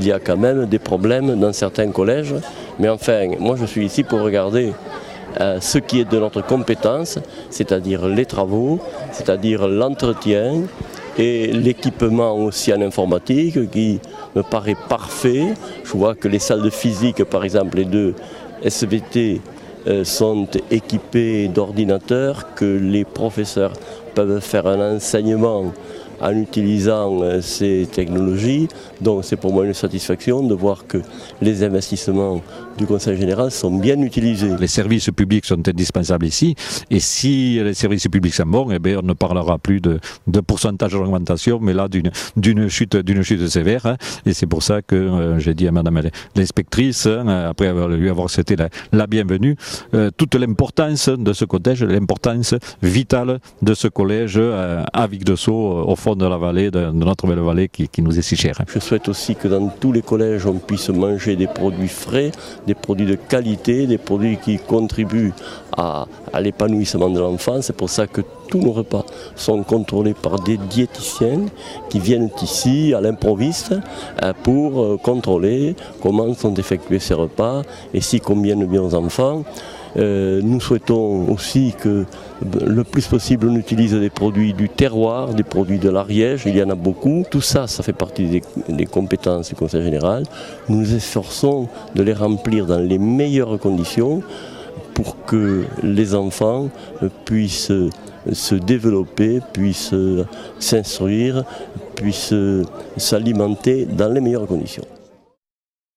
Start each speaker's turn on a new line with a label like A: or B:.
A: il y a quand même des problèmes dans certains collèges. Mais enfin, moi je suis ici pour regarder ce qui est de notre compétence, c'est-à-dire les travaux, c'est-à-dire l'entretien et l'équipement aussi en informatique qui me paraît parfait. Je vois que les salles de physique, par exemple les deux SVT, sont équipées d'ordinateurs, que les professeurs peuvent faire un enseignement en utilisant ces technologies. Donc c'est pour moi une satisfaction de voir que les investissements du Conseil général sont bien utilisés.
B: Les services publics sont indispensables ici, et si les services publics sont bons, eh bien, on ne parlera plus de pourcentage d'augmentation, mais là d'une chute sévère. Hein. Et c'est pour ça que j'ai dit à Madame l'inspectrice, après lui avoir souhaité la bienvenue, toute l'importance de ce collège, l'importance vitale de ce collège à Vic-de-Sceaux, au fond de la vallée, de notre belle vallée qui nous est si chère.
A: Je souhaite aussi que dans tous les collèges on puisse manger des produits frais, des produits de qualité, des produits qui contribuent à l'épanouissement de l'enfant. C'est pour ça que tous nos repas sont contrôlés par des diététiciens qui viennent ici à l'improviste pour contrôler comment sont effectués ces repas et s'ils conviennent bien aux enfants. Nous souhaitons aussi que le plus possible on utilise des produits du terroir, des produits de l'Ariège, il y en a beaucoup. Tout ça, ça fait partie des compétences du Conseil général. Nous nous efforçons de les remplir dans les meilleures conditions pour que les enfants puissent se développer, puissent s'instruire, puissent s'alimenter dans les meilleures conditions.